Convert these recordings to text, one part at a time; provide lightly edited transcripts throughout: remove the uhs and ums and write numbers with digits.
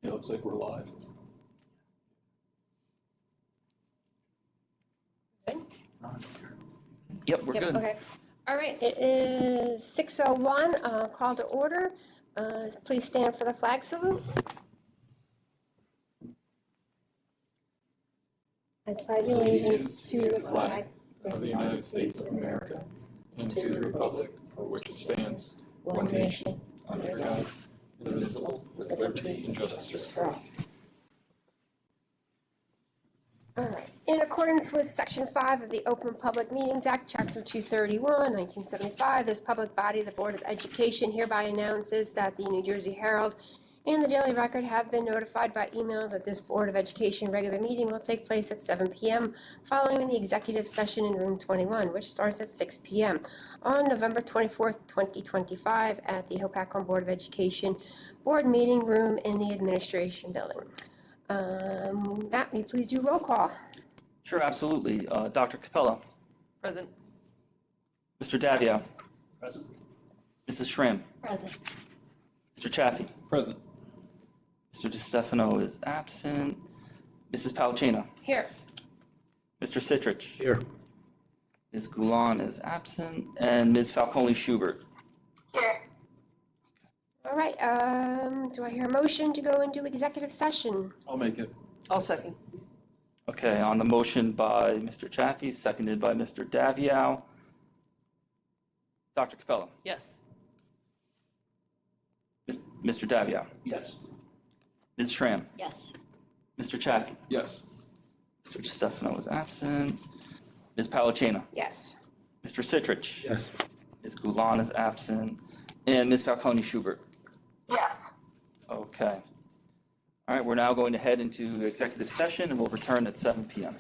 It looks like we're live. Yep, we're good. Okay. All right, it is 6:01, call to order. Please stand for the flag salute. I pledge allegiance to the flag Of the United States of America and to the republic for which it stands, one nation, under God, indivisible, with liberty and justice for all. All right. In accordance with Section 5 of the Open Public Meetings Act, Chapter 231, 1975, this public body, the Board of Education, hereby announces that the New Jersey Herald and the Daily Record have been notified by email that this Board of Education regular meeting will take place at 7 p.m. following the executive session in Room 21, which starts at 6 p.m. on November 24th, 2025 at the Hopatcong Board of Education Board Meeting Room in the Administration Building. Matt, will you please do roll call? Sure, absolutely. Dr. Capella. Present. Mr. Davio. Present. Mrs. Schramm. Present. Mr. Chaffee. Present. Mr. DeStefano is absent. Mrs. Palacina. Here. Mr. Citrich. Here. Ms. Goulan is absent. And Ms. Falcone-Schubert. Here. All right, do I hear a motion to go into executive session? I'll make it. I'll second. Okay, on the motion by Mr. Chaffee, seconded by Mr. Davio. Dr. Capella. Yes. Mr. Davio. Yes. Ms. Schramm. Yes. Mr. Chaffee. Yes. Mr. DeStefano is absent. Ms. Palacina. Yes. Mr. Citrich. Yes. Ms. Goulan is absent. And Ms. Falcone-Schubert. Yes. Okay. All right, we're now going to head into executive session, and we'll return at 7 p.m.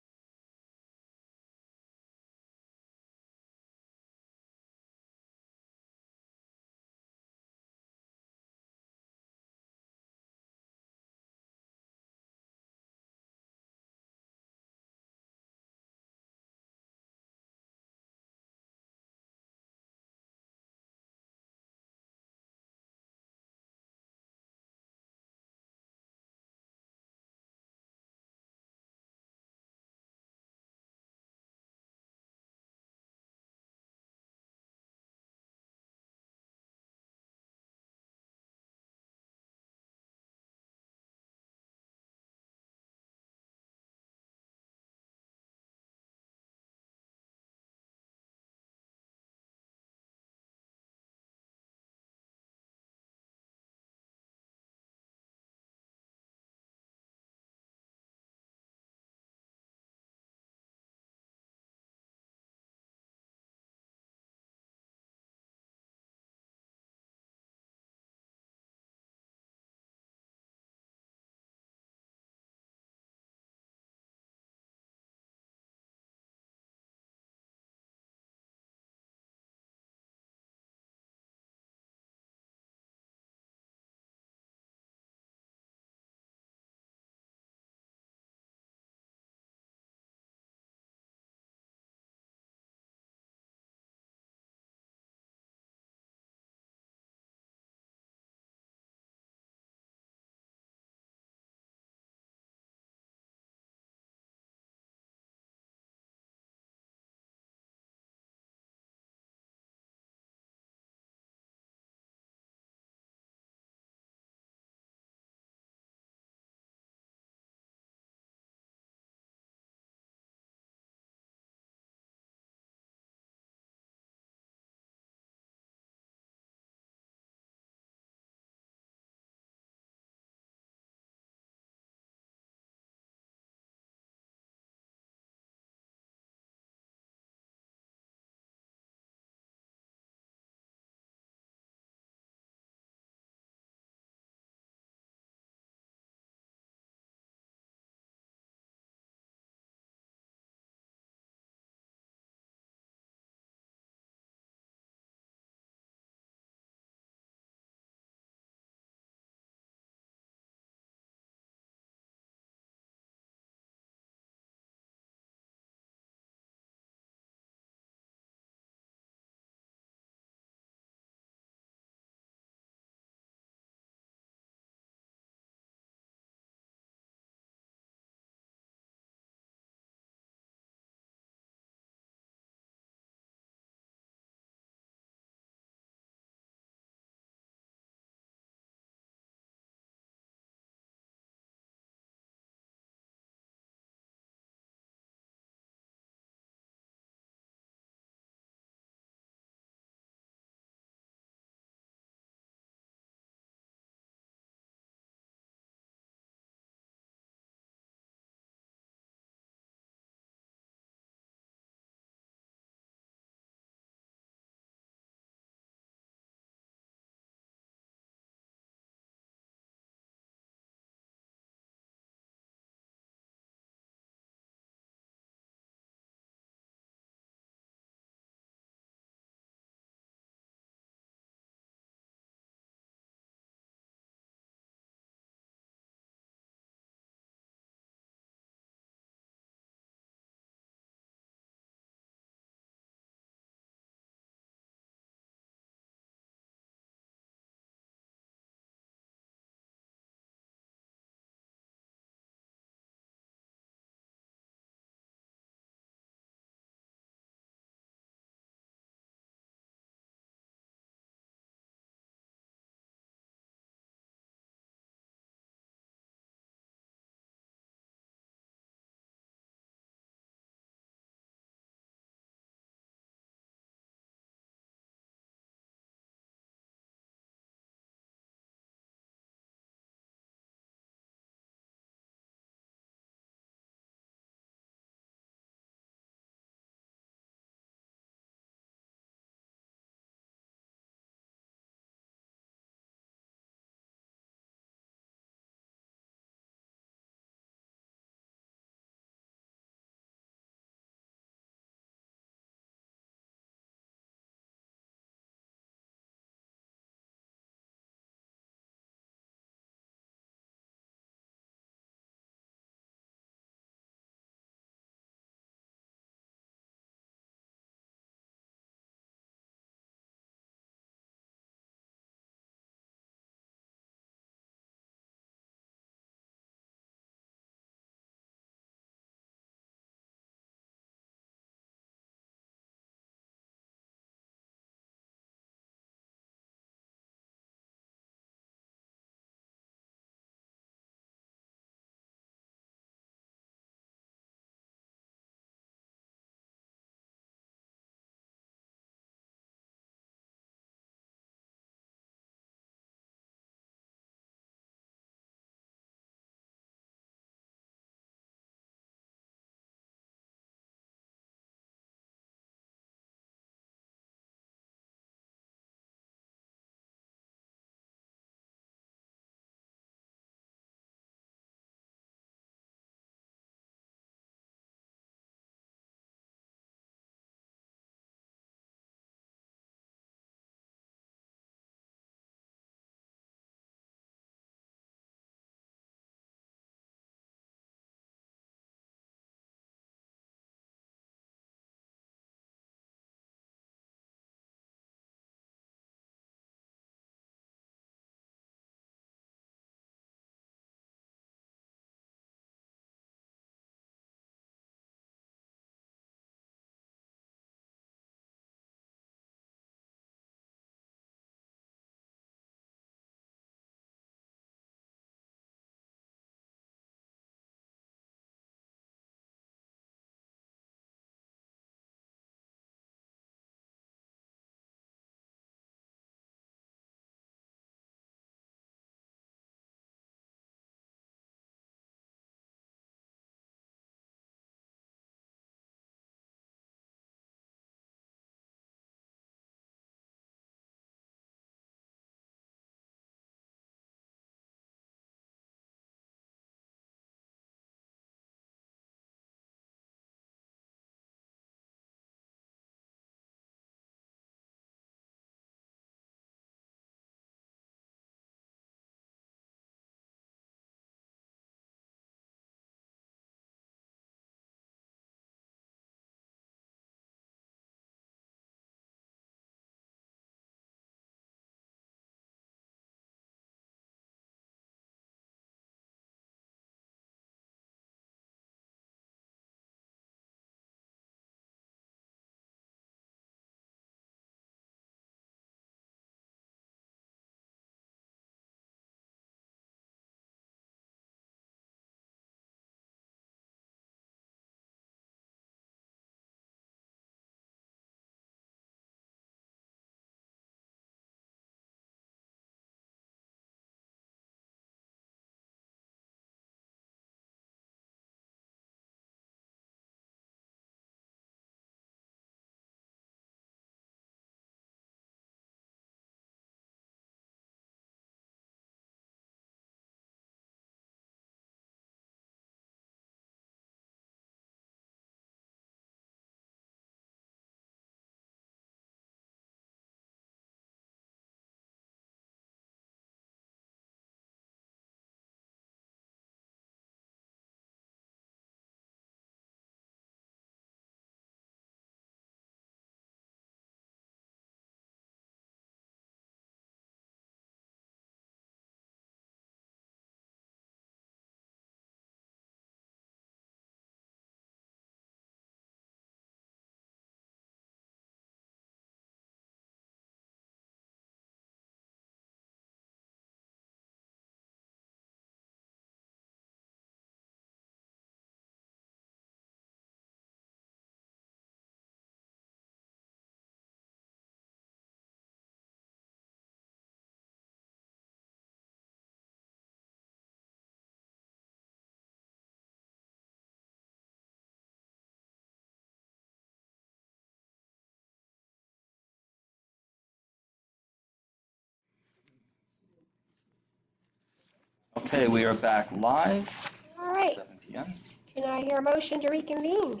Okay, we are back live, All right, 7 p.m. can I hear a motion to reconvene?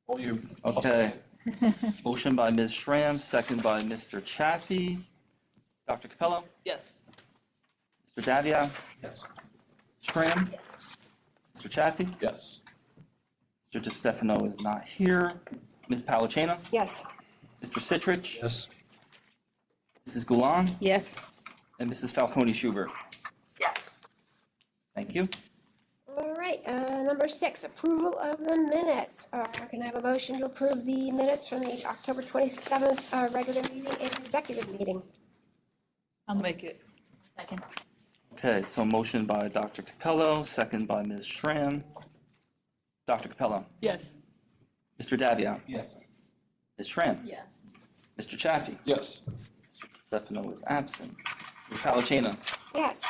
All you. Okay. Motion by Ms. Schramm, second by Mr. Chaffee. Dr. Capello? Yes. Mr. Davia? Yes. Schramm? Yes. Mr. Chaffee? Yes. Mr. DeStefano is not here. Ms. Palacena? Yes. Mr. Citrich? Yes. Mrs. Goulan? Yes. And Mrs. Falcone Schubert? Yes. Thank you. All right, number 6, approval of the minutes. Can I have a motion to approve the minutes from the October 27th regular meeting and executive meeting? I'll make it. Second. Okay, so motion by Dr. Capello, second by Ms. Schramm. Dr. Capello? Yes. Mr. Davia? Yes. Ms. Schramm? Yes. Mr. Chaffee? Yes. Mr. Stefano is absent. Ms. Palacena? Yes.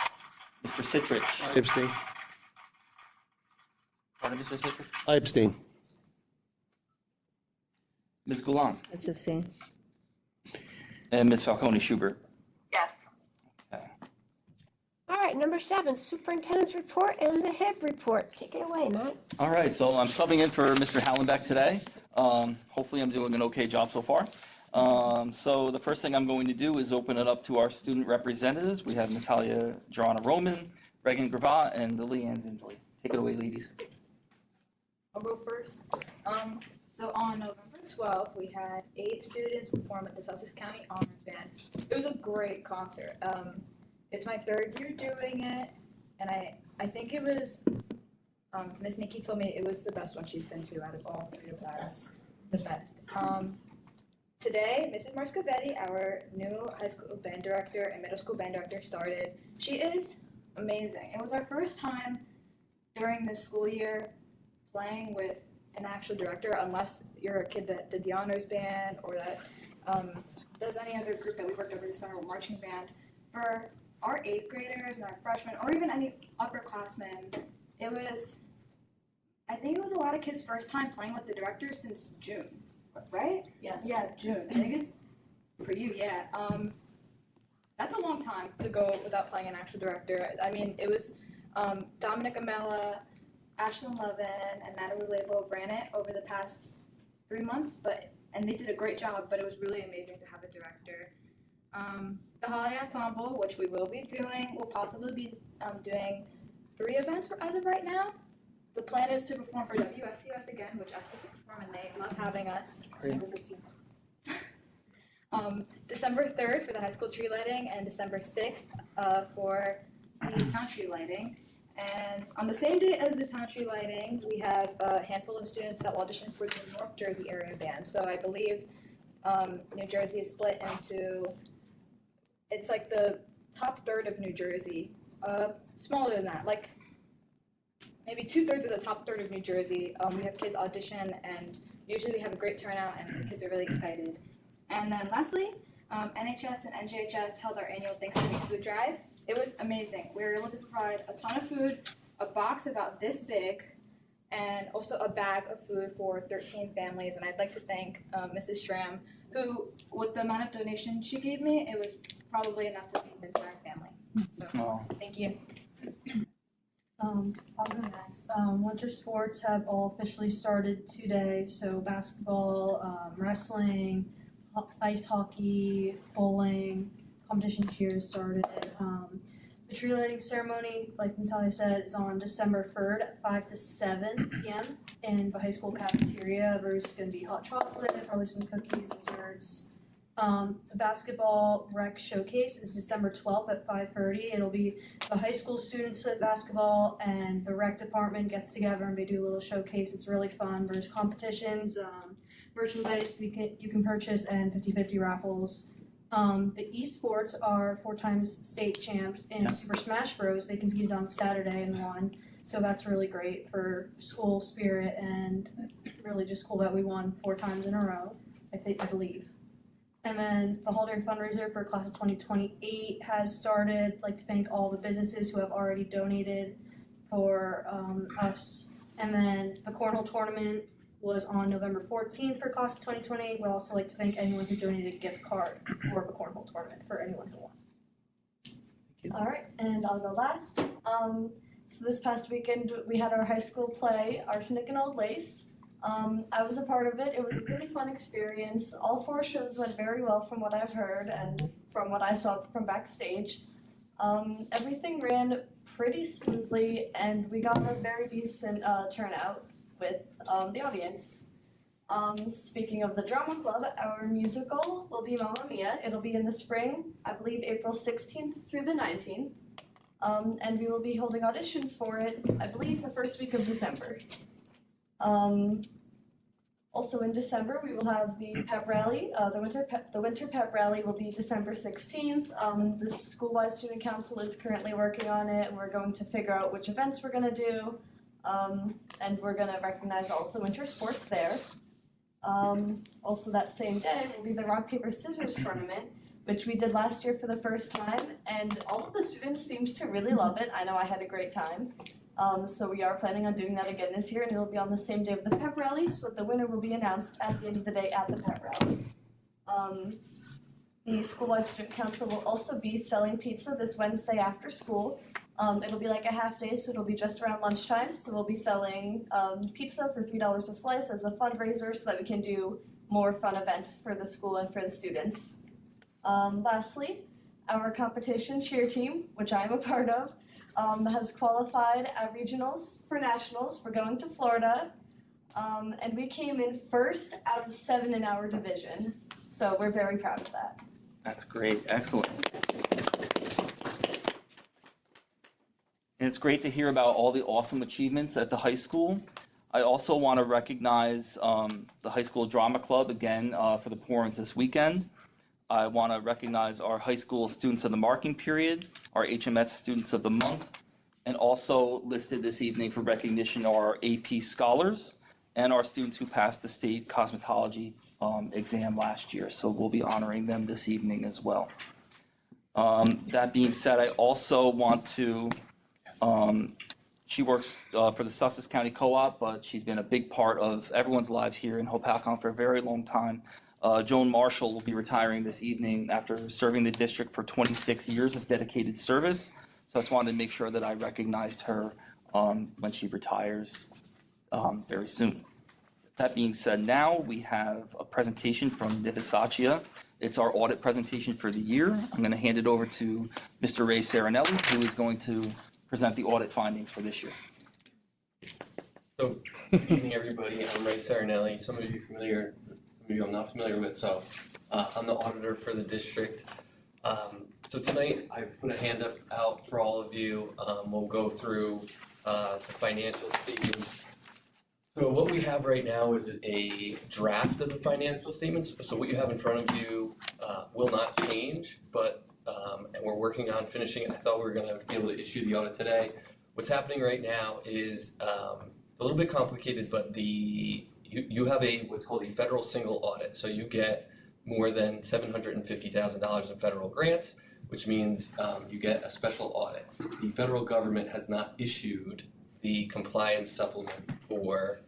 Mr. Citrich? I abstain. Pardon, Mr. Citrich? I abstain. Ms. Goulan? Let's abstain. And Ms. Falcone Schubert? Yes. Okay. All right, number 7, superintendent's report and the HIB report. Take it away, Matt. All right, so I'm subbing in for Mr. Hallenbeck today. Hopefully I'm doing an okay job so far. So the first thing I'm going to do is open it up to our student representatives. We have Natalia Gerana-Roman, Reagan Gravatt, and Lily Ann Zinsley. Take it away, ladies. I'll go first. So on November 12th, we had 8 students perform at the Sussex County Honors Band. It was a great concert. It's my 3rd year doing it, and I think it was, Miss Nikki told me it was the best one she's been to out of all 3 of us. The best. Today, Mrs. Marscovetti, our new high school band director and middle school band director, started. She is amazing. It was our first time during this school year playing with an actual director, unless you're a kid that did the honors band or that does any other group that we worked over the summer with marching band. For our 8th graders and our freshmen, or even any upperclassmen, I think it was a lot of kids' first time playing with the director since June, right? Yes. Yeah, June. I think it's for you, yeah. That's a long time to go without playing an actual director. I mean, it was Dominic Amella, Ashlyn Levin, and Natalie Label ran it over the past 3 months, and they did a great job, but it was really amazing to have a director. The Holiday Ensemble, which we will be doing, will possibly be doing 3 events as of right now. The plan is to perform for WSUS again, which asked us to perform, and they love having us. December 3rd for the high school tree lighting, and December 6th for the town tree lighting. And on the same day as the town tree lighting, we have a handful of students that will audition for the North Jersey area band. So I believe New Jersey is split into, it's like the top third of New Jersey, smaller than that, like maybe 2/3 of the top third of New Jersey. We have kids audition, and usually we have a great turnout, and the kids are really excited. And then lastly, NHS and NJHS held our annual Thanksgiving food drive. It was amazing. We were able to provide a ton of food, a box about this big, and also a bag of food for 13 families. And I'd like to thank Mrs. Schramm, who, with the amount of donation she gave me, it was probably enough to feed the entire family. So, Oh. thank you. I'll go next. Winter sports have all officially started today. So basketball, wrestling, ice hockey, bowling, competition cheers started. The tree lighting ceremony, like Natalia said, is on December 3rd at 5 to 7 p.m. in the high school cafeteria. There's going to be hot chocolate, probably some cookies, desserts. The basketball rec showcase is December 12th at 5:30. It'll be the high school students play basketball, and the rec department gets together and they do a little showcase. It's really fun. There's competitions, merchandise you can purchase, and 50/50 raffles. The esports are 4 times state champs in Super Smash Bros. They competed on Saturday and won. So that's really great for school spirit, and really just cool that we won 4 times in a row, I believe. And then the holiday fundraiser for class of 2028 has started. I'd like to thank all the businesses who have already donated for us. And then the cornhole tournament was on November 14th for class of 2028. We'd also like to thank anyone who donated a gift card for the cornhole tournament for anyone who won. Thank All right, and I'll go last. So this past weekend, we had our high school play, Arsenic and Old Lace. I was a part of it. It was a really fun experience. All 4 shows went very well from what I've heard and from what I saw from backstage. Everything ran pretty smoothly, and we got a very decent turnout with the audience. Speaking of the drama club, our musical will be Mamma Mia. It'll be in the spring, I believe April 16th through the 19th. And we will be holding auditions for it, I believe, the first week of December. Also in December, we will have the pep rally. The winter pep rally will be December 16th. The school-wide student council is currently working on it. We're going to figure out which events we're going to do, and we're going to recognize all of the winter sports there. Also that same day will be the rock, paper, scissors tournament, which we did last year for the first time, and all of the students seemed to really love it. I know I had a great time. So we are planning on doing that again this year, and it will be on the same day of the pep rally, so the winner will be announced at the end of the day at the pep rally. The school-wide student council will also be selling pizza this Wednesday after school. It'll be like a half day, so it'll be just around lunchtime. So we'll be selling pizza for $3 a slice as a fundraiser so that we can do more fun events for the school and for the students. Lastly, our competition cheer team, which I am a part of, has qualified at regionals for nationals. We're going to Florida, and we came in first out of 7 in our division. So we're very proud of that. That's great, excellent. And it's great to hear about all the awesome achievements at the high school. I also want to recognize the high school drama club again for the performance this weekend. I want to recognize our high school students of the marking period, our HMS students of the month, and also listed this evening for recognition are our AP scholars and our students who passed the state cosmetology exam last year. So we'll be honoring them this evening as well. That being said, I also want to, she works for the Sussex County Co-op, but she's been a big part of everyone's lives here in Hopatcong for a very long time. Joan Marshall will be retiring this evening after serving the district for 26 years of dedicated service. So I just wanted to make sure that I recognized her when she retires very soon. That being said, now we have a presentation from Nivisaccia. It's our audit presentation for the year. I'm going to hand it over to Mr. Ray Serenelli, who is going to present the audit findings for this year. So, good evening, everybody. I'm Ray Serenelli. Some of you are familiar, some of you I'm not familiar with. So, I'm the auditor for the district. So tonight, I put a hand up out for all of you. We'll go through the financial statements. So what we have right now is a draft of the financial statements. So what you have in front of you will not change, but and we're working on finishing it. I thought we were going to be able to issue the audit today. What's happening right now is a little bit complicated, but you have what's called a federal single audit. So you get more than $750,000 in federal grants, which means you get a special audit. The federal government has not issued the compliance supplement for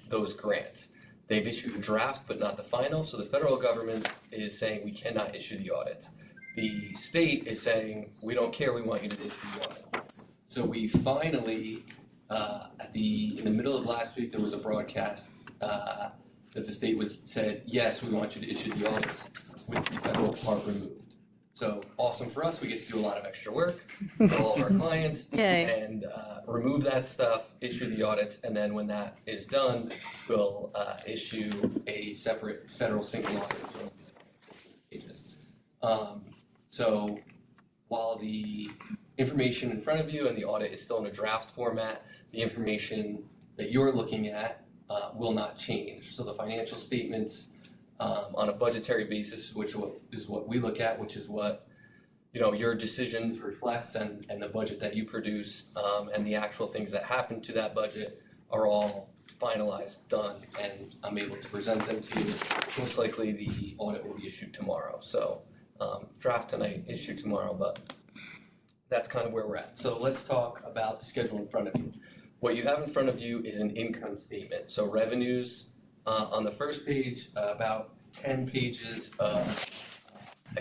those grants. They've issued a draft, but not the final. So the federal government is saying we cannot issue the audits. The state is saying we don't care. We want you to issue the audits. So we finally, in the middle of last week, there was a broadcast that the state said yes, we want you to issue the audits with the federal part removed. So awesome for us. We get to do a lot of extra work for all of our clients. Yay. And remove that stuff, issue the audits, and then when that is done, we'll issue a separate federal single audit. So while the information in front of you and the audit is still in a draft format, the information that you're looking at will not change. So the financial statements on a budgetary basis, which is what we look at, which is what your decisions reflect, and the budget that you produce, and the actual things that happen to that budget are all finalized, done, and I'm able to present them to you. Most likely the audit will be issued tomorrow. So draft tonight, issue tomorrow, but that's kind of where we're at. So let's talk about the schedule in front of you. What you have in front of you is an income statement. So revenues on the first page, about 10 pages of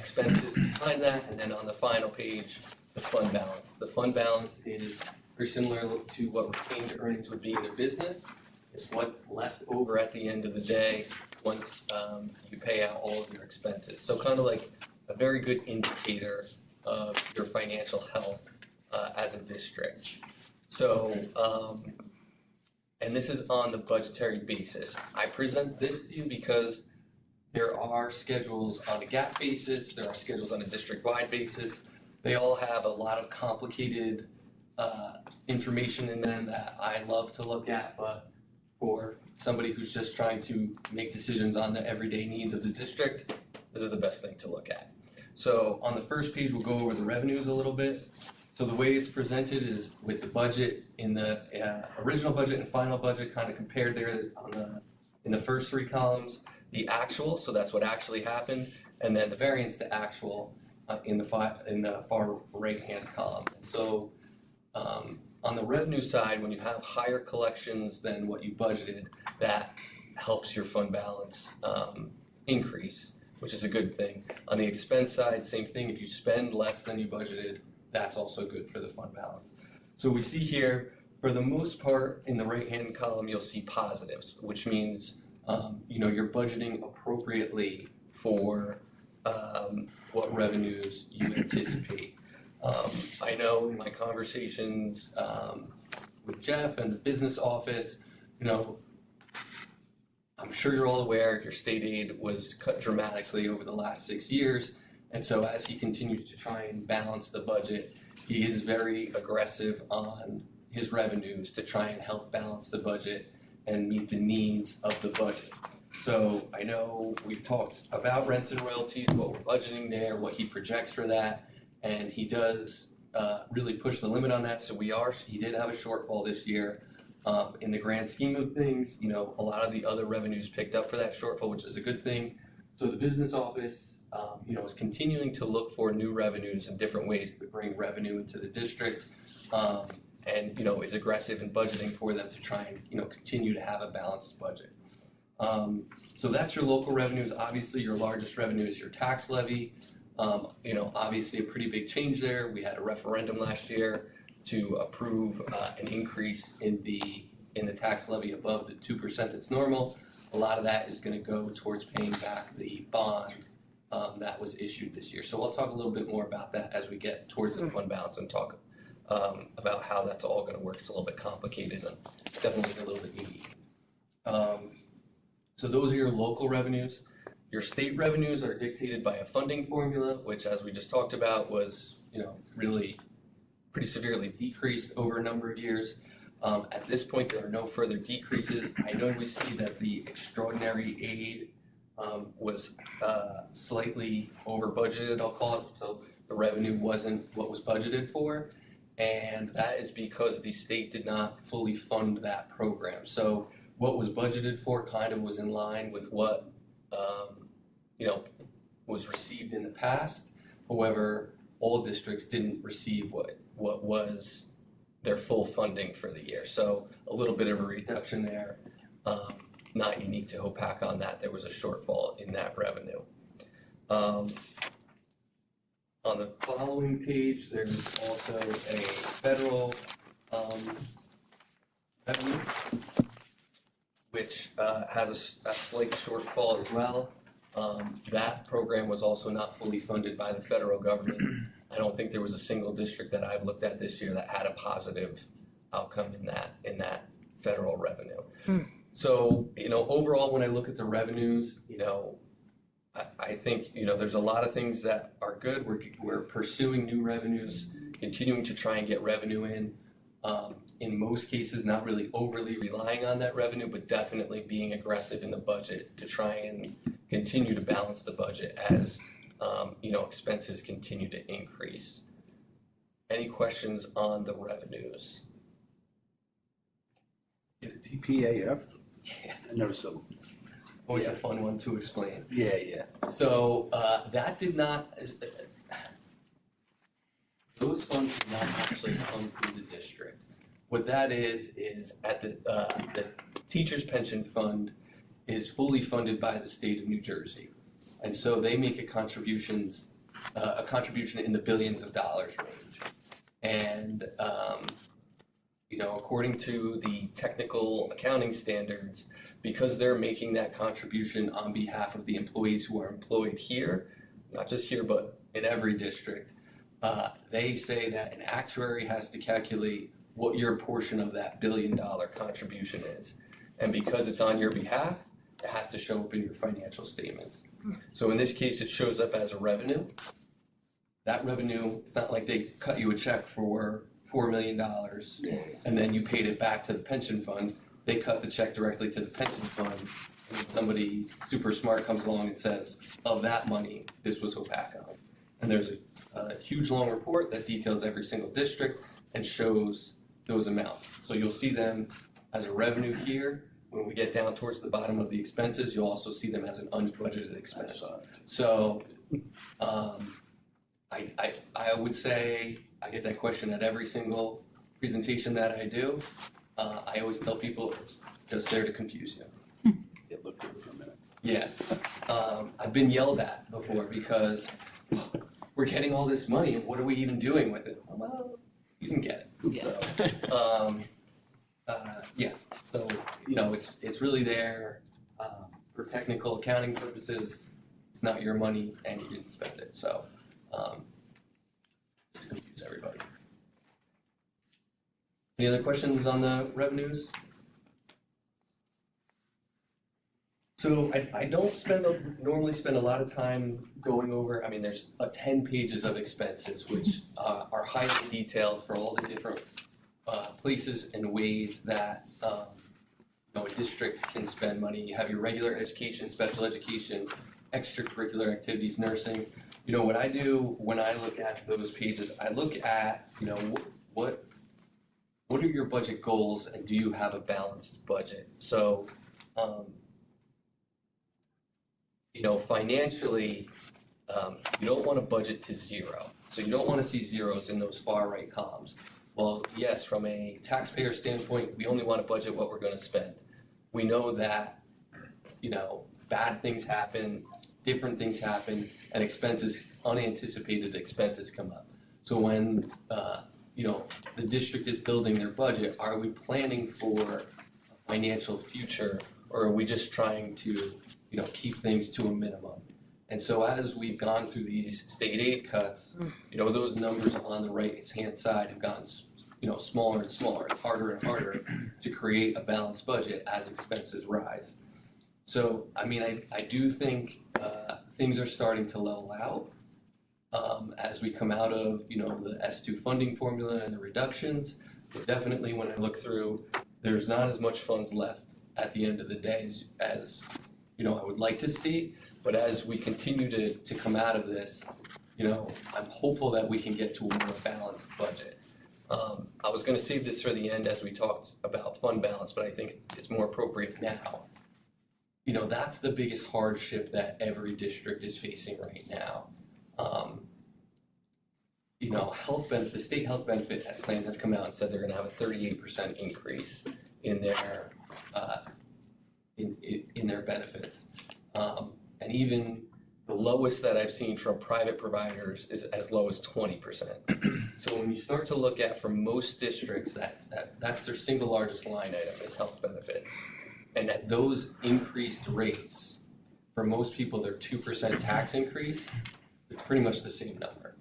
expenses behind that, and then on the final page, the fund balance. The fund balance is very similar to what retained earnings would be in a business. It's what's left over at the end of the day once you pay out all of your expenses. So kind of like a very good indicator of your financial health as a district. So, and this is on the budgetary basis. I present this to you because there are schedules on a gap basis, there are schedules on a district-wide basis. They all have a lot of complicated information in them that I love to look at, but for somebody who's just trying to make decisions on the everyday needs of the district, this is the best thing to look at. So on the first page, we'll go over the revenues a little bit. So the way it's presented is with the budget in the original budget and final budget kind of compared there in the first three columns, the actual, so that's what actually happened, and then the variance to actual in the far right-hand column. So on the revenue side, when you have higher collections than what you budgeted, that helps your fund balance increase, which is a good thing. On the expense side, same thing. If you spend less than you budgeted, that's also good for the fund balance. So we see here, for the most part, in the right-hand column, you'll see positives, which means you're budgeting appropriately for what revenues you anticipate. I know in my conversations with Jeff and the business office, I'm sure you're all aware your state aid was cut dramatically over the last 6 years. And so as he continues to try and balance the budget, he is very aggressive on his revenues to try and help balance the budget and meet the needs of the budget. So I know we've talked about rents and royalties, what we're budgeting there, what he projects for that, and he does really push the limit on that. So he did have a shortfall this year. In the grand scheme of things, a lot of the other revenues picked up for that shortfall, which is a good thing. So the business office, is continuing to look for new revenues and different ways to bring revenue into the district, and is aggressive in budgeting for them to try and continue to have a balanced budget. So that's your local revenues. Obviously, your largest revenue is your tax levy. Obviously a pretty big change there. We had a referendum last year to approve an increase in the tax levy above the 2% that's normal. A lot of that is going to go towards paying back the bond that was issued this year. So I'll talk a little bit more about that as we get towards the fund balance and talk about how that's all going to work. It's a little bit complicated and definitely a little bit unique. So those are your local revenues. Your state revenues are dictated by a funding formula, which, as we just talked about, was really pretty severely decreased over a number of years. At this point, there are no further decreases. I know we see that the extraordinary aid was slightly over budgeted, I'll call it. So the revenue wasn't what was budgeted for. And that is because the state did not fully fund that program. So what was budgeted for kind of was in line with what was received in the past. However, all districts didn't receive what was their full funding for the year. So a little bit of a reduction there. Not unique to Hopatcong that there was a shortfall in that revenue. On the following page, there's also a federal revenue, which has a slight shortfall as well. That program was also not fully funded by the federal government. I don't think there was a single district that I've looked at this year that had a positive outcome in that federal revenue. So, overall, when I look at the revenues, I think, there's a lot of things that are good. We're pursuing new revenues, continuing to try and get revenue in most cases, not really overly relying on that revenue, but definitely being aggressive in the budget to try and continue to balance the budget as, expenses continue to increase. Any questions on the revenues? TPAF? Yeah. I never saw. Always a fun one to explain. Yeah. So that did not, those funds did not actually come through the district. What that is at the teacher's pension fund is fully funded by the state of New Jersey. And so they make a contributions a contribution in the billions of dollars range. And, according to the technical accounting standards, because they're making that contribution on behalf of the employees who are employed here, not just here, but in every district, they say that an actuary has to calculate what your portion of that $1 billion contribution is. And because it's on your behalf, it has to show up in your financial statements. So in this case, it shows up as a revenue. That revenue, it's not like they cut you a check for $4 million and then you paid it back to the pension fund. They cut the check directly to the pension fund, and then somebody super smart comes along and says, of that money, this was Hopatcong. And there's a huge long report that details every single district and shows those amounts. So you'll see them as a revenue here. When we get down towards the bottom of the expenses, you'll also see them as an unbudgeted expense. So I would say I get that question at every single presentation that I do. I always tell people it's just there to confuse you. It looked good for a minute. Yeah. I've been yelled at before because we're getting all this money and what are we even doing with it? Well, you didn't get it. Yeah. So, yeah. So, it's really there for technical accounting purposes. It's not your money and you didn't spend it. So, just to confuse everybody. Any other questions on the revenues? So I don't normally spend a lot of time going over, there's 10 pages of expenses, which are highly detailed for all the different places and ways that a district can spend money. You have your regular education, special education, extracurricular activities, nursing. What I do when I look at those pages, I look at, what are your budget goals and do you have a balanced budget? So, financially, you don't want to budget to zero. So you don't want to see zeros in those far right columns. Well, yes, from a taxpayer standpoint, we only want to budget what we're going to spend. We know that, bad things happen, different things happen, and unanticipated expenses come up. So when, the district is building their budget, are we planning for a financial future or are we just trying to, keep things to a minimum? And so as we've gone through these state aid cuts, those numbers on the right-hand side have gotten, smaller and smaller. It's harder and harder to create a balanced budget as expenses rise. So, I do think things are starting to level out as we come out of, the S2 funding formula and the reductions. But definitely when I look through, there's not as much funds left at the end of the day as I would like to see. But as we continue to come out of this, I'm hopeful that we can get to a more balanced budget. I was going to save this for the end as we talked about fund balance, but I think it's more appropriate now. That's the biggest hardship that every district is facing right now. The state health benefit plan has come out and said they're going to have a 38% increase in their in their benefits, and even the lowest that I've seen from private providers is as low as 20%. So when you start to look at, for most districts, that's their single largest line item is health benefits. And at those increased rates, for most people, their 2% tax increase is pretty much the same number.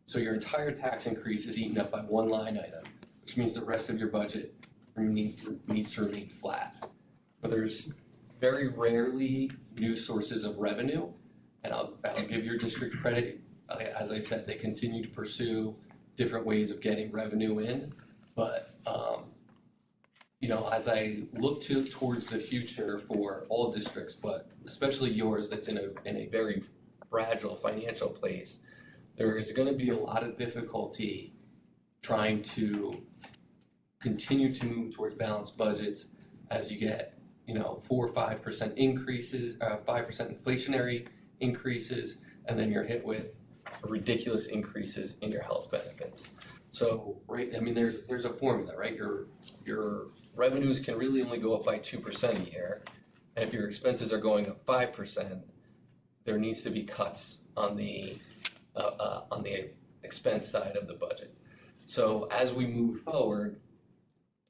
So your entire tax increase is eaten up by one line item, which means the rest of your budget needs to remain flat. But there's very rarely new sources of revenue, and I'll give your district credit. As I said, they continue to pursue different ways of getting revenue in, but as I look towards the future for all districts, but especially yours that's in a very fragile financial place, there is going to be a lot of difficulty trying to continue to move towards balanced budgets as you get 4 or 5% increases, 5% inflationary increases, and then you're hit with ridiculous increases in your health benefits. So, right, there's a formula, right? Your revenues can really only go up by 2% a year, and if your expenses are going up 5%, there needs to be cuts on the on the expense side of the budget. So as we move forward,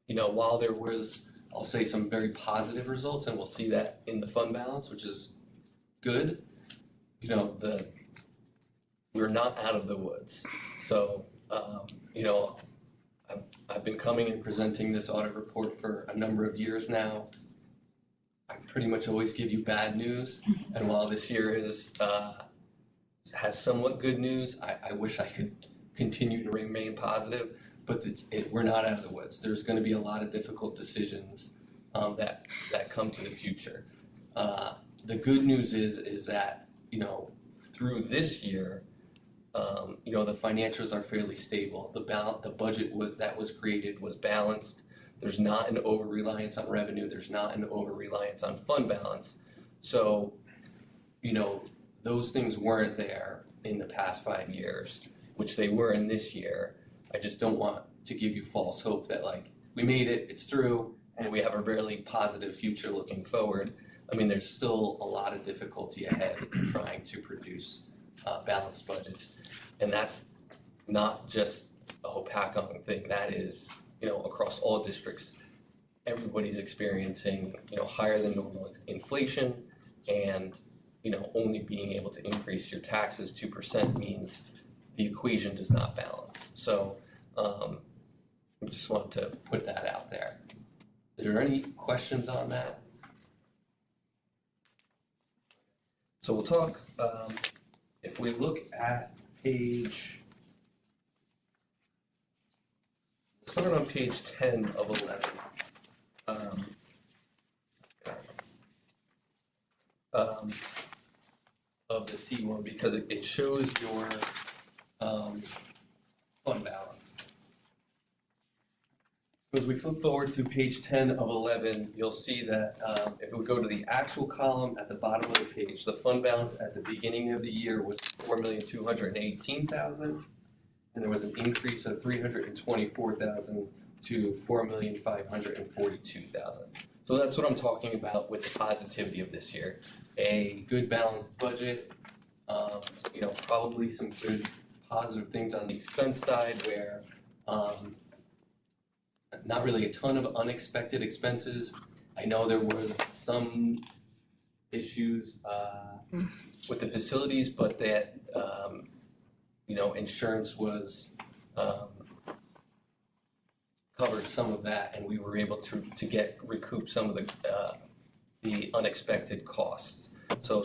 while there was, I'll say, some very positive results, and we'll see that in the fund balance, which is good, we're not out of the woods. So, I've been coming and presenting this audit report for a number of years now. I pretty much always give you bad news, and while this year has somewhat good news, I wish I could continue to remain positive, but we're not out of the woods. There's going to be a lot of difficult decisions that come to the future. The good news is that through this year, the financials are fairly stable. The budget that was created was balanced. There's not an over-reliance on revenue. There's not an over-reliance on fund balance. So, those things weren't there in the past 5 years, which they were in this year. I just don't want to give you false hope that we made it, it's through, and we have a really positive future looking forward. I mean, there's still a lot of difficulty ahead in trying to produce balanced budgets. And that's not just a Hopatcong thing. That is, across all districts, everybody's experiencing, higher than normal inflation, and, only being able to increase your taxes 2% means the equation does not balance. So, I just want to put that out there. Are there any questions on that? So we'll talk, if we look at page, start on page 10 of 11. Of the C1, because it shows your fund balance. As we flip forward to page 10 of 11, you'll see that if we go to the actual column at the bottom of the page, the fund balance at the beginning of the year was $4,218,000, and there was an increase of $324,000 to $4,542,000. So that's what I'm talking about with the positivity of this year. A good balanced budget, probably some good positive things on the expense side where not really a ton of unexpected expenses. I know there was some issues with the facilities, but that insurance was covered some of that, and we were able to recoup some of the unexpected costs. So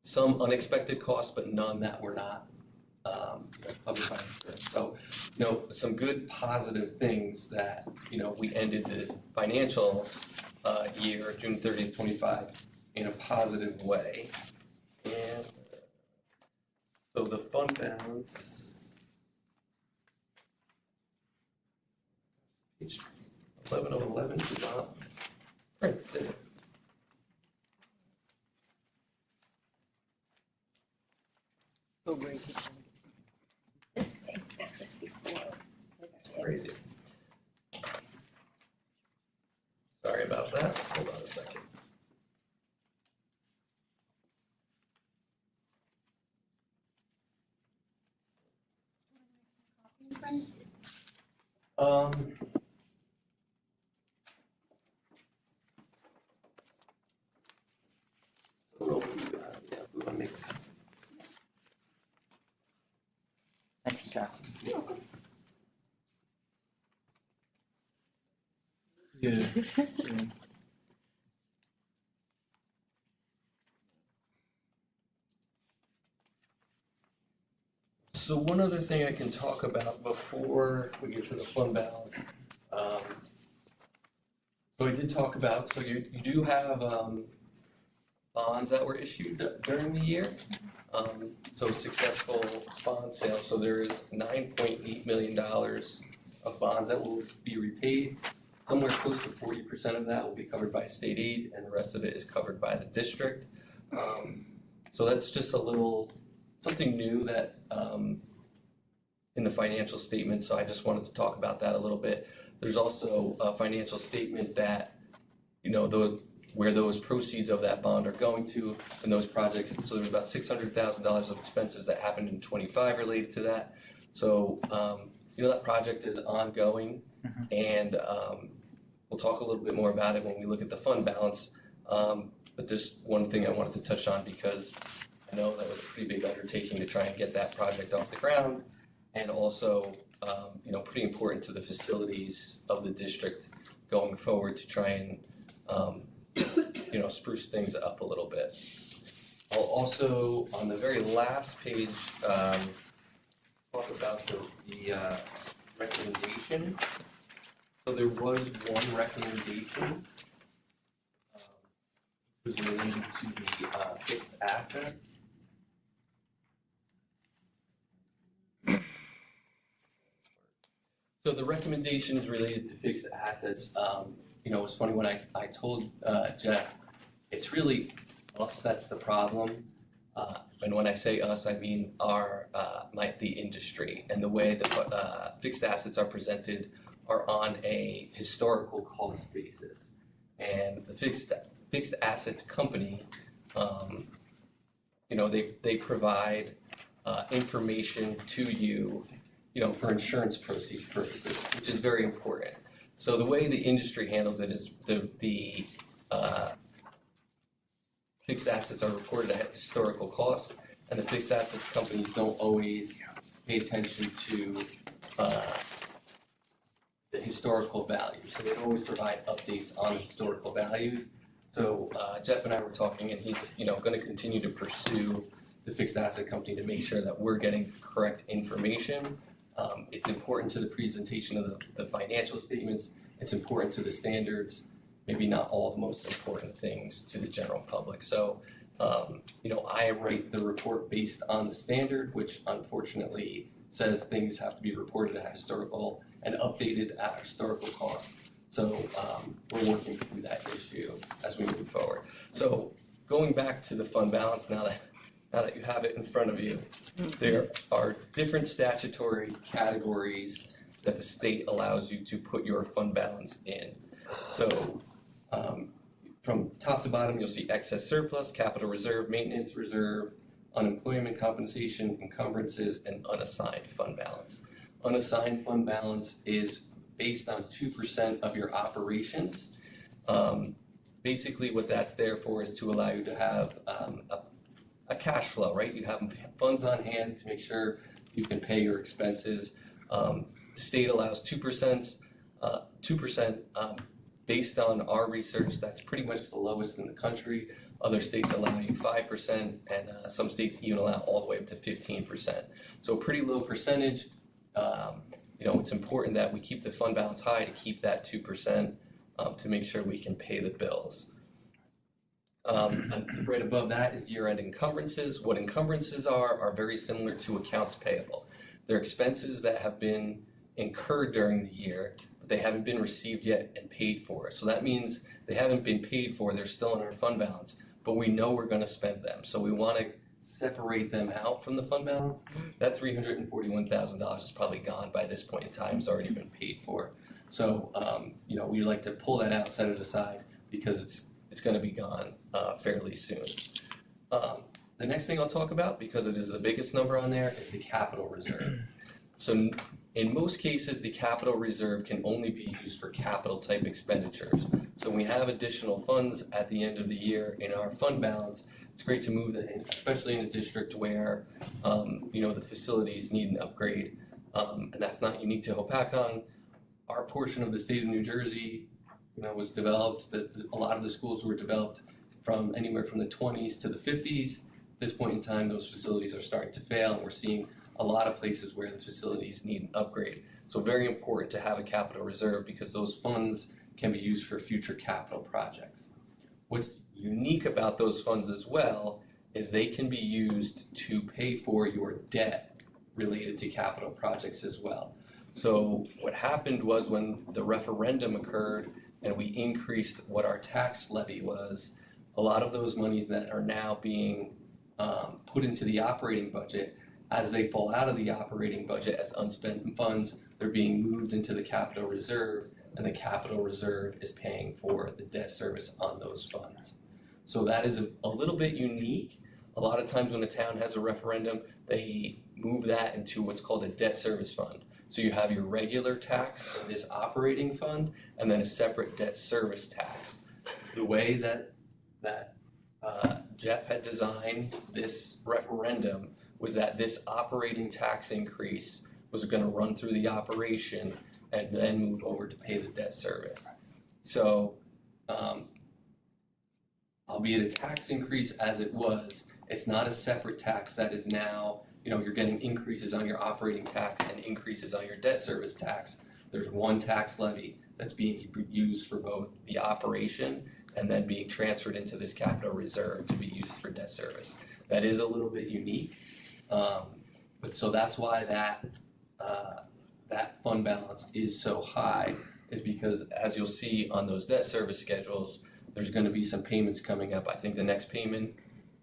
some unexpected costs, but none that were not covered by insurance. So, some good positive things that, we ended the financial year, June 30th, 25, in a positive way. And so the fund balance, page 11 of 11, did not print, did it? This thing, that was before. Crazy. Sorry about that. Hold on a second. Thanks, Jack. Yeah. So one other thing I can talk about before we get to the fund balance. So I did talk about, so you do have bonds that were issued during the year. So successful bond sales. So there is $9.8 million of bonds that will be repaid. Somewhere close to 40% of that will be covered by state aid, and the rest of it is covered by the district. So that's just something new that in the financial statement. So I just wanted to talk about that a little bit. There's also a financial statement that, where those proceeds of that bond are going to in those projects. So there's about $600,000 of expenses that happened in ~25 related to that. So, that project is ongoing, and we'll talk a little bit more about it when we look at the fund balance. But just one thing I wanted to touch on, because I know that was a pretty big undertaking to try and get that project off the ground, and also, pretty important to the facilities of the district going forward to try and, spruce things up a little bit. I'll also, on the very last page, talk about the recommendation. So there was one recommendation, which was related to the fixed assets. So the recommendation is related to fixed assets. It was funny when I told Jeff, it's really us that's the problem. And when I say us, I mean the industry, and the way the fixed assets are presented are on a historical cost basis. And the fixed assets company, they provide information to you, for insurance proceeds purposes, which is very important. So the way the industry handles it is the fixed assets are reported at historical cost, and the fixed assets companies don't always pay attention to the historical value. So they don't always provide updates on historical values. So Jeff and I were talking, and he's going to continue to pursue the fixed asset company to make sure that we're getting correct information. It's important to the presentation of the financial statements. It's important to the standards, maybe not all the most important things to the general public. So, I write the report based on the standard, which unfortunately says things have to be reported at historical and updated at historical cost. So we're working through that issue as we move forward. So going back to the fund balance, now that you have it in front of you, there are different statutory categories that the state allows you to put your fund balance in. So from top to bottom, you'll see excess surplus, capital reserve, maintenance reserve, unemployment compensation, encumbrances, and unassigned fund balance. Unassigned fund balance is based on 2% of your operations. Basically what that's there for is to allow you to have a cash flow, right? You have funds on hand to make sure you can pay your expenses. The state allows 2%. 2%, based on our research, that's pretty much the lowest in the country. Other states allow you 5%, and some states even allow all the way up to 15%. So a pretty low percentage. It's important that we keep the fund balance high to keep that 2% to make sure we can pay the bills. And right above that is year-end encumbrances. What encumbrances are very similar to accounts payable. They're expenses that have been incurred during the year, but they haven't been received yet and paid for. So that means they haven't been paid for, they're still in our fund balance, but we know we're going to spend them. So we want to separate them out from the fund balance. That $341,000 is probably gone by this point in time. It's already been paid for. So, we like to pull that out, set it aside, because it's going to be gone fairly soon. The next thing I'll talk about, because it is the biggest number on there, is the capital reserve. So in most cases, the capital reserve can only be used for capital type expenditures. So when we have additional funds at the end of the year in our fund balance, it's great to move that in, especially in a district where, the facilities need an upgrade. And that's not unique to Hopatcong. Our portion of the state of New Jersey, was developed, a lot of the schools were developed from anywhere from the 20s to the 50s. At this point in time, those facilities are starting to fail, and we're seeing a lot of places where the facilities need an upgrade. So very important to have a capital reserve, because those funds can be used for future capital projects. What's unique about those funds as well is they can be used to pay for your debt related to capital projects as well. So what happened was, when the referendum occurred and we increased what our tax levy was, a lot of those monies that are now being put into the operating budget, as they fall out of the operating budget as unspent funds, they're being moved into the capital reserve and the capital reserve is paying for the debt service on those funds. So that is a little bit unique. A lot of times when a town has a referendum, they move that into what's called a debt service fund. So you have your regular tax in this operating fund, and then a separate debt service tax. The way that Jeff had designed this referendum was that this operating tax increase was going to run through the operation and then move over to pay the debt service. So, albeit a tax increase as it was, it's not a separate tax that is now, you're getting increases on your operating tax and increases on your debt service tax. There's one tax levy that's being used for both the operation and then being transferred into this capital reserve to be used for debt service. That is a little bit unique, but so that's why that fund balance is so high, is because as you'll see on those debt service schedules, there's going to be some payments coming up. I think the next payment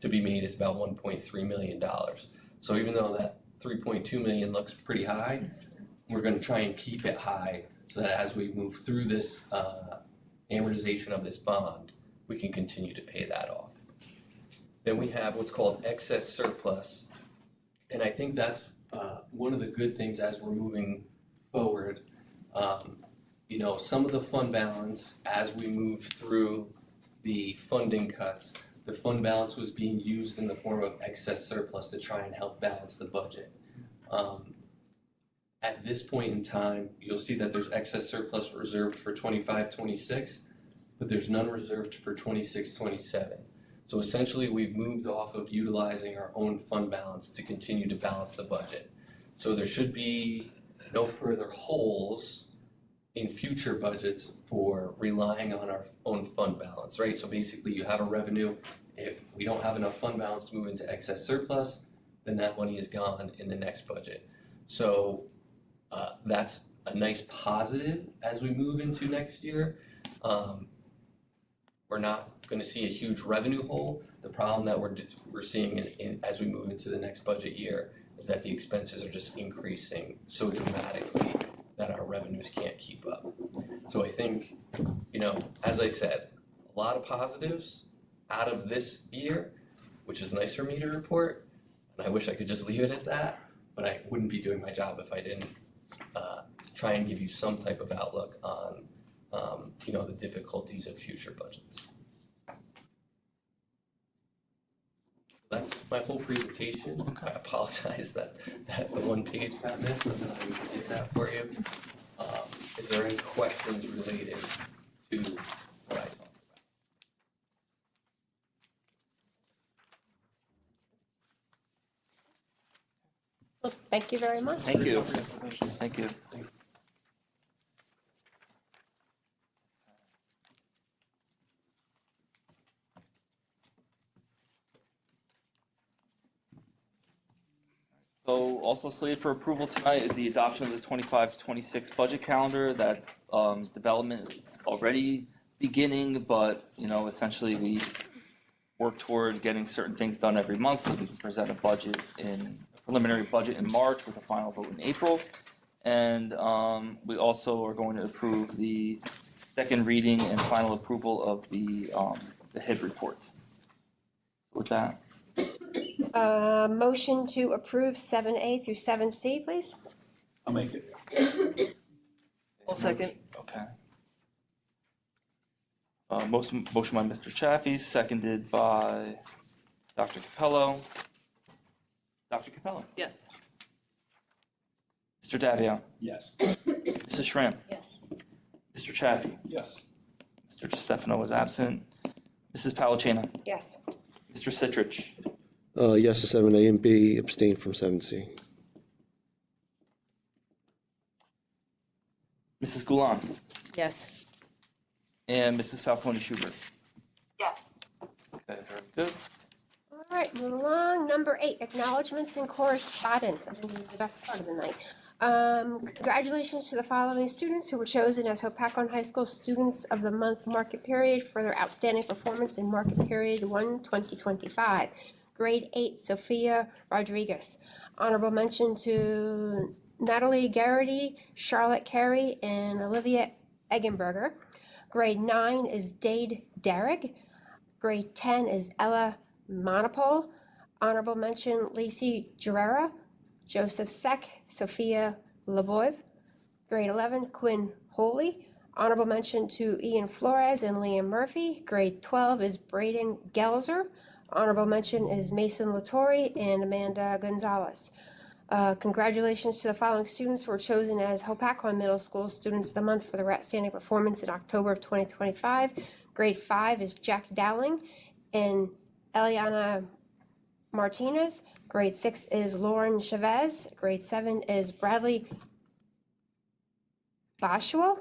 to be made is about $1.3 million. So even though that $3.2 million looks pretty high, we're going to try and keep it high so that as we move through this amortization of this bond, we can continue to pay that off. Then we have what's called excess surplus, and I think that's one of the good things as we're moving forward. Some of the fund balance, as we move through the funding cuts, the fund balance was being used in the form of excess surplus to try and help balance the budget. At this point in time, you'll see that there's excess surplus reserved for 25-26, but there's none reserved for 26-27. So essentially, we've moved off of utilizing our own fund balance to continue to balance the budget. So there should be no further holes in future budgets for relying on our own fund balance, right? So basically, you have a revenue. If we don't have enough fund balance to move into excess surplus, then that money is gone in the next budget. So that's a nice positive as we move into next year. We're not going to see a huge revenue hole. The problem that we're seeing as we move into the next budget year is that the expenses are just increasing so dramatically that our revenues can't keep up. So I think, as I said, a lot of positives out of this year, which is nice for me to report, and I wish I could just leave it at that, but I wouldn't be doing my job if I didn't try and give you some type of outlook on the difficulties of future budgets. That's my whole presentation. Okay. I apologize that the one page got missed, and I did that for you. Is there any questions related to what I talked about? Well, thank you very much. Thank you. Thank you. So also slated for approval tonight is the adoption of the 25-26 budget calendar. That development is already beginning, but essentially we work toward getting certain things done every month so we can present a preliminary budget in March with a final vote in April. And we also are going to approve the second reading and final approval of the HIB report. With that. Motion to approve 7A through 7C, please. I'll make it. I'll second. Okay. Motion by Mr. Chaffee, seconded by Dr. Capello. Dr. Capello. Yes. Mr. Davio. Yes. Mrs. Schramm. Yes. Mr. Chaffee. Yes. Mr. DiStefano is absent. Mrs. Palacina. Yes. Mr. Citrich. Yes to 7A and B, abstain from 7C. Mrs. Goulan. Yes. And Mrs. Falcone Schubert. Yes. Okay, very good. All right, moving along. Number 8, acknowledgements and correspondence. I think this is the best part of the night. Congratulations to the following students who were chosen as Hopatcong High School Students of the Month Market Period for their outstanding performance in Market Period 1 2025. Grade 8, Sophia Rodriguez. Honorable mention to Natalie Garrity, Charlotte Carey, and Olivia Eggenberger. Grade 9 is Dade Derrig. Grade 10 is Ella Monopole. Honorable mention, Lacey Guerrera, Joseph Seck, Sophia Leboev. Grade 11, Quinn Holy. Honorable mention to Ian Flores and Liam Murphy. Grade 12 is Braden Gelzer. Honorable mention is Mason Latore and Amanda Gonzalez. Congratulations to the following students who were chosen as Hopatcong Middle School Students of the Month for their outstanding performance in October of 2025. Grade 5 is Jack Dowling and Eliana Martinez. Grade 6 is Lauren Chavez. Grade 7 is Bradley Boswell.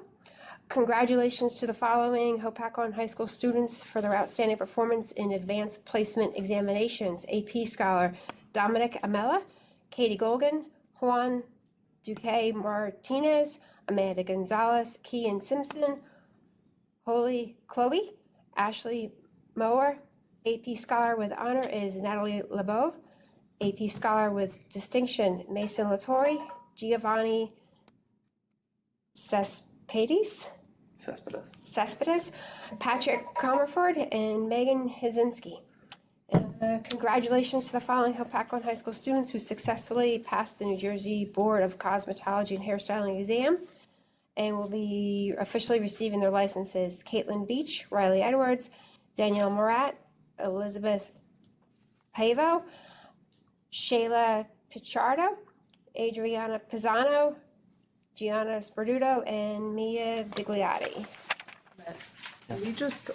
Congratulations to the following Hopatcong High School students for their outstanding performance in advanced placement examinations. AP Scholar Dominic Amella, Katie Golgan, Juan Duque Martinez, Amanda Gonzalez, Kian Simpson, Holy Chloe, Ashley Mower. AP Scholar with Honor is Natalie Leboev. AP Scholar with Distinction, Mason Latore, Giovanni Cespedes, Patrick Comerford, and Megan Hazinski. Congratulations to the following Hopatcong High School students who successfully passed the New Jersey Board of Cosmetology and Hairstyling exam and will be officially receiving their licenses. Caitlin Beach, Riley Edwards, Danielle Morat, Elizabeth Pavo, Shayla Pichardo, Adriana Pisano, Gianna Sperduto, and Mia Bigliotti. Can you just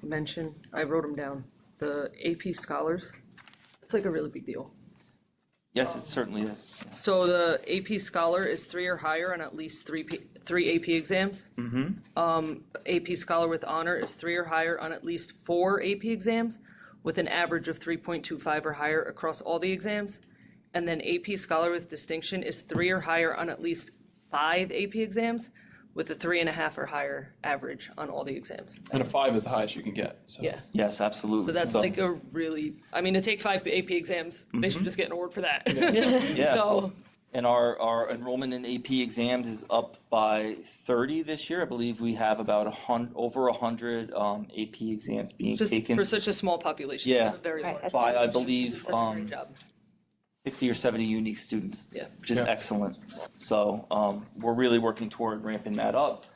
mention, I wrote them down, the AP Scholars? It's like a really big deal. Yes, it certainly is. So the AP Scholar is 3 or higher on at least three AP exams. AP Scholar with Honor is 3 or higher on at least 4 AP exams, with an average of 3.25 or higher across all the exams. And then AP Scholar with Distinction is 3 or higher on at least 5 AP exams, with a 3.5 or higher average on all the exams. And a 5 is the highest you can get, so. Yeah. Yes, absolutely. So that's like a really, I mean, to take 5 AP exams, they should just get an award for that. Yeah. So, And our enrollment in AP exams is up by 30 this year. I believe we have about over 100 AP exams being just taken for such a small population, Yeah. it's a very Right, large. that's by, I It's believe, such a great job. 60 or 70 unique students, Yeah. which is Yeah. excellent. So we're really working toward ramping that up.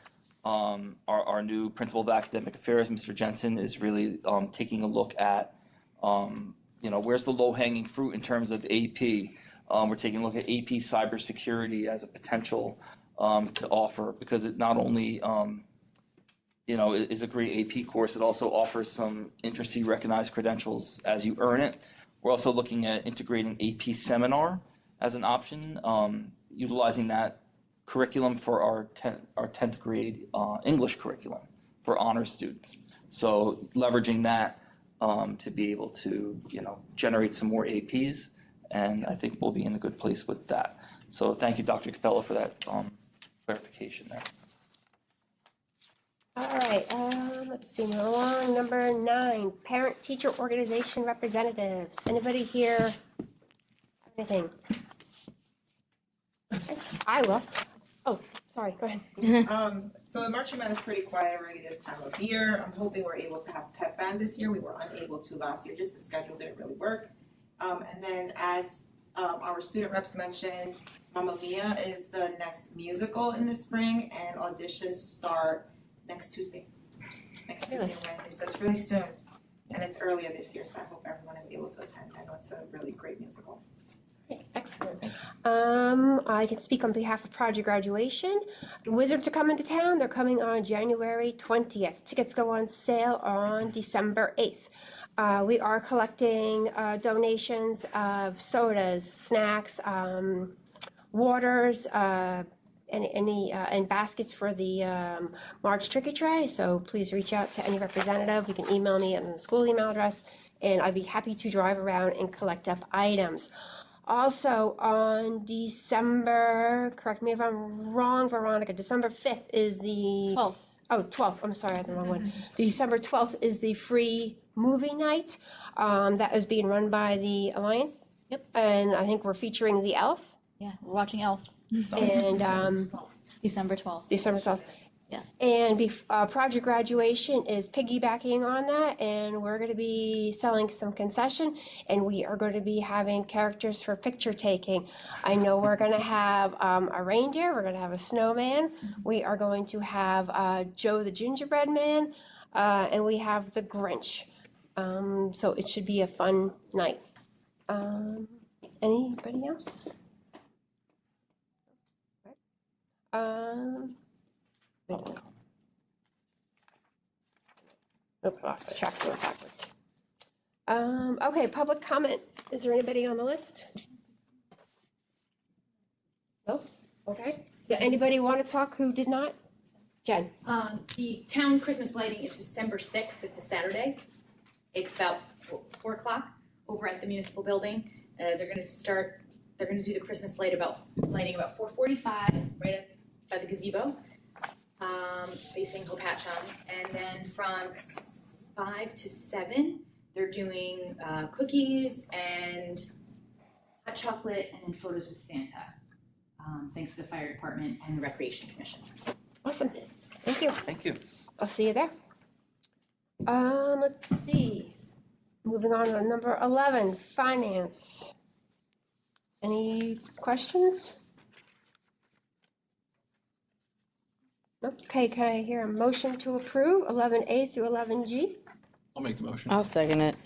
Our new principal of academic affairs, Mr. Jensen, is really taking a look at, where's the low-hanging fruit in terms of AP. We're taking a look at AP cybersecurity as a potential to offer, because it not only is a great AP course, it also offers some industry recognized credentials as you earn it. We're also looking at integrating AP seminar as an option, utilizing that curriculum for our 10th grade English curriculum for honor students. So leveraging that to be able to, generate some more APs, and I think we'll be in a good place with that. So thank you, Dr. Capella, for that clarification there. All right, let's see, moving along. Number 9, parent-teacher organization representatives. Anybody here have anything? Okay, I will. Oh, sorry, go ahead. So the marching band is pretty quiet already this time of year. I'm hoping we're able to have pep band this year. We were unable to last year, just the schedule didn't really work. And then as our student reps mentioned, Mamma Mia is the next musical in the spring, and auditions start next Tuesday and Wednesday, so it's really soon, and it's earlier this year, so I hope everyone is able to attend. I know it's a really great musical. Excellent. I can speak on behalf of Project Graduation. The Wizards are coming to town. They're coming on January 20th. Tickets go on sale on December 8th. We are collecting donations of sodas, snacks, waters, and baskets for the March Tricky Tray. So please reach out to any representative. You can email me at the school email address, and I'd be happy to drive around and collect up items. Also on December, correct me if I'm wrong, Veronica, December 5th is the... 12th. Oh, 12th, I'm sorry, I had the wrong one. December 12th is the free movie night that is being run by the Alliance. Yep. And I think we're featuring The Elf. Yeah, we're watching Elf. And December 12th. December 12th. Yeah. And project graduation is piggybacking on that, and we're going to be selling some concession, and we are going to be having characters for picture taking. I know we're going to have a reindeer, we're going to have a snowman, we are going to have Joe the gingerbread man, and we have the Grinch. So it should be a fun night. Anybody else? Nope, I lost my track, going backwards. Okay, public comment. Is there anybody on the list? No? Okay. Did anybody want to talk who did not? Jen? The town Christmas lighting is December 6th. It's a Saturday. It's about 4 o'clock over at the municipal building. They're going to do the Christmas lighting about 4:45 right up by the gazebo, facing Hopatcong. And then from 5 to 7, they're doing cookies and hot chocolate and then photos with Santa. Thanks to the fire department and the recreation commission. Awesome. Thank you. Thank you. I'll see you there. Let's see. Moving on to number 11, finance. Any questions? Okay, can I hear a motion to approve 11A through 11G? I'll make the motion. I'll second it.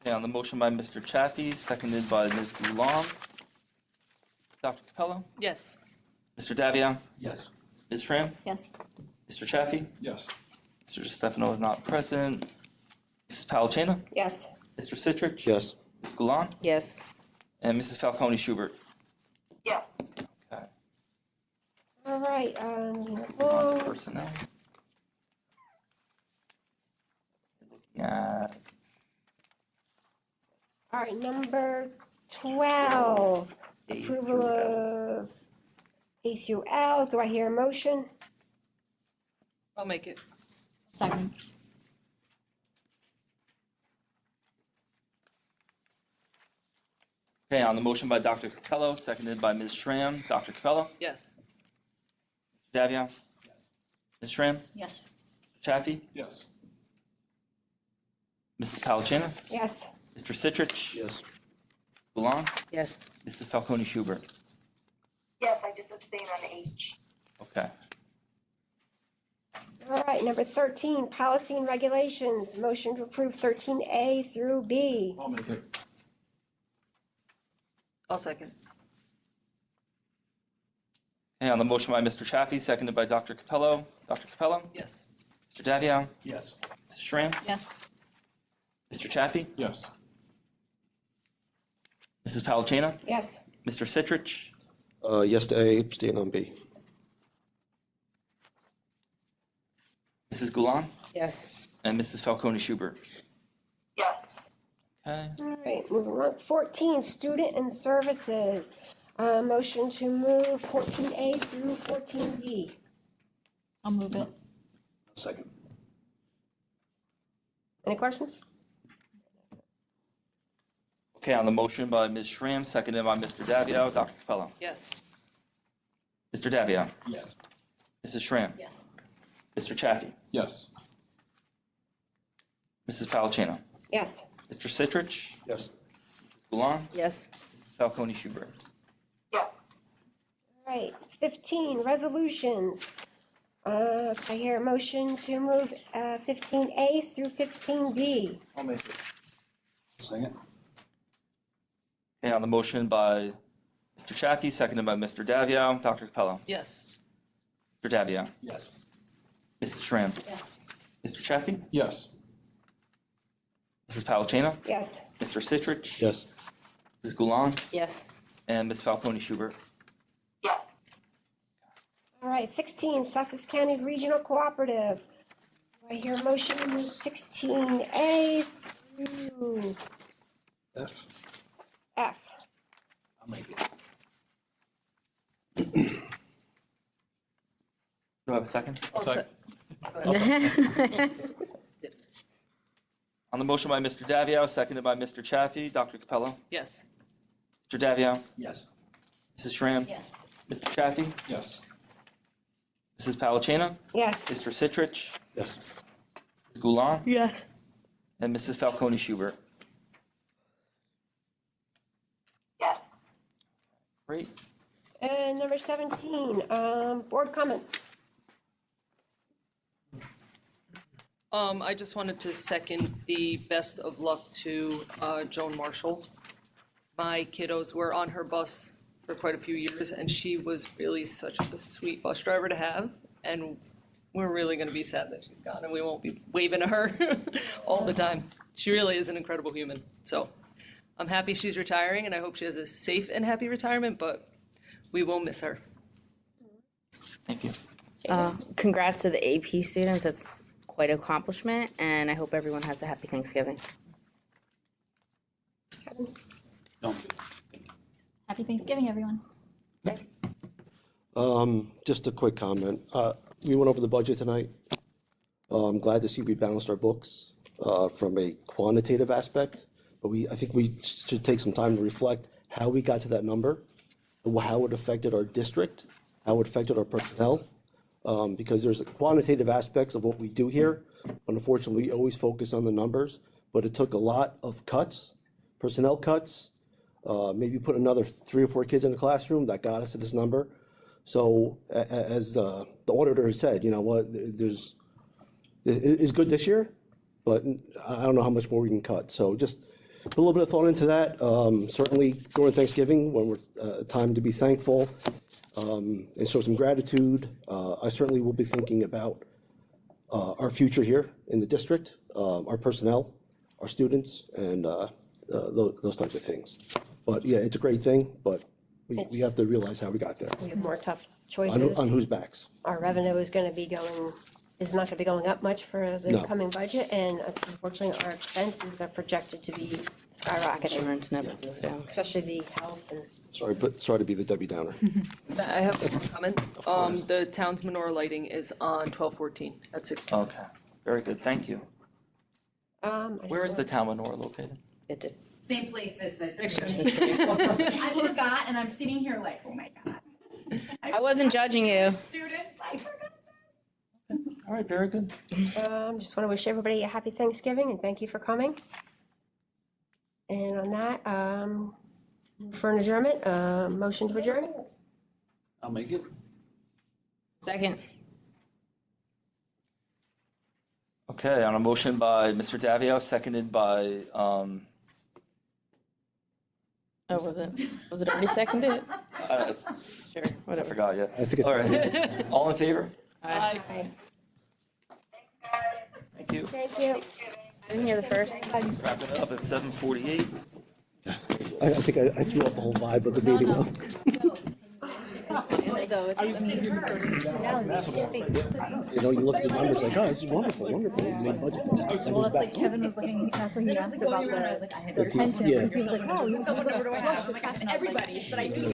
Okay, on the motion by Mr. Chaffee, seconded by Ms. Goulam. Dr. Capello? Yes. Mr. Davia? Yes. Ms. Schramm? Yes. Mr. Chaffee? Yes. Mr. Stefano is not present. Mrs. Palacina? Yes. Mr. Citrich? Yes. Ms. Goulam? Yes. And Mrs. Falcone Schubert? Yes. Okay. All right, On to personnel. Looking at all right, number 12, A approval through F. of A through L. Do I hear a motion? I'll make it. Second. Okay, on the motion by Dr. Capello, seconded by Ms. Schramm. Dr. Capello? Yes. Mr. Davia? Ms. Schramm? Yes. Mr. Chaffee? Yes. Mrs. Palacina? Yes. Mr. Citrich? Yes. Goulam? Yes. Mrs. Falcone Schubert? Yes, I just abstain on H. Okay. All right, number 13, policy and regulations. Motion to approve 13A through B. I'll make it. I'll second. Okay, on the motion by Mr. Chaffee, seconded by Dr. Capello. Dr. Capello? Yes. Mr. Davia? Yes. Mrs. Schramm? Yes. Mr. Chaffee? Yes. Mrs. Palacina? Yes. Mr. Citrich? Yes to A, abstain on B. Mrs. Goulam? Yes. And Mrs. Falcone Schubert? Yes. Okay. All right, moving on. 14, student and services. Motion to move 14A through 14B. I'll move it. Second. Any questions? Okay, on the motion by Ms. Schramm, seconded by Mr. Davia. Dr. Capello? Yes. Mr. Davia? Yes. Mrs. Schramm? Yes. Mr. Chaffee? Yes. Mrs. Palacina? Yes. Mr. Citrich? Yes. Goulam? Yes. Mrs. Falcone Schubert? Yes. All right, 15, resolutions. I hear a motion to move 15A through 15D. I'll make it. Second. Okay, on the motion by Mr. Chaffee, seconded by Mr. Davia. Dr. Capello? Yes. Mr. Davia? Yes. Mrs. Schramm? Yes. Mr. Chaffee? Yes. Mrs. Palacina? Yes. Mr. Citrich? Yes. Mrs. Goulam? Yes. And Ms. Falcone Schubert? Yes. All right, 16, Sussex County Regional Cooperative. Do I hear a motion to move 16A through F. F? I'll make it. Do I have a second? I'll Second. On the motion by Mr. Davia, seconded by Mr. Chaffee. Dr. Capello? Yes. Mr. Davia? Yes. Mrs. Schramm? Yes. Mr. Chaffee? Yes. Mrs. Palacina, Yes. Mr. Citrich, Yes. Mrs. Goulant, Yes. and Mrs. Falcone Schubert. Yes. Great. And number 17, board comments. I just wanted to second the best of luck to Joan Marshall. My kiddos were on her bus for quite a few years, and she was really such a sweet bus driver to have. And we're really going to be sad that she's gone, and we won't be waving to her all the time. She really is an incredible human. So I'm happy she's retiring, and I hope she has a safe and happy retirement, but we will miss her. Thank you. Congrats to the AP students. That's quite an accomplishment, and I hope everyone has a happy Thanksgiving. Happy Thanksgiving, everyone. Just a quick comment. We went over the budget tonight. I'm glad to see we balanced our books from a quantitative aspect, but I think we should take some time to reflect how we got to that number, how it affected our district, how it affected our personnel, because there's quantitative aspects of what we do here. Unfortunately, we always focus on the numbers, but it took a lot of cuts, personnel cuts, maybe put another 3 or 4 kids in the classroom that got us to this number. So as the auditor has said, you know what, it's good this year, but I don't know how much more we can cut. So just put a little bit of thought into that. Certainly during Thanksgiving, when we're time to be thankful and show some gratitude, I certainly will be thinking about our future here in the district, our personnel, our students, and those types of things. But yeah, it's a great thing, but we have to realize how we got there. We have more tough choices. On whose backs? Our revenue is not going to be going up much for the No. coming budget, and unfortunately, our expenses are projected to be skyrocketing, Insurance never goes down. especially the health and. Sorry to be the Debbie Downer. I have one comment. The town's menorah lighting is on 12/14 at 6 p.m. Okay, very good, thank you. Where is the town menorah located? It did. Same place as the picture. I forgot, and I'm sitting here like, oh my God. I wasn't judging you. Students, I forgot. All right, very good. Just want to wish everybody a happy Thanksgiving and thank you for coming. And on that, for an adjournment, motion to adjourn. I'll make it. Second. Okay, on a motion by Mr. Davio, seconded by, Oh, was it already seconded? I Sure, whatever. forgot, yeah. I think it's. All right, all in favor? Aye. Thank you. Thank you. I didn't hear the first. Wrap it up at 7:48. I think I threw off the whole vibe of the meeting. You know, you look at the numbers like, oh, this is wonderful, wonderful. You made budget. Well, it's like Kevin was looking, that's what he asked about the retention, Yeah. because he was like, oh, you So what order do I have? I'm like, I have everybody, but I knew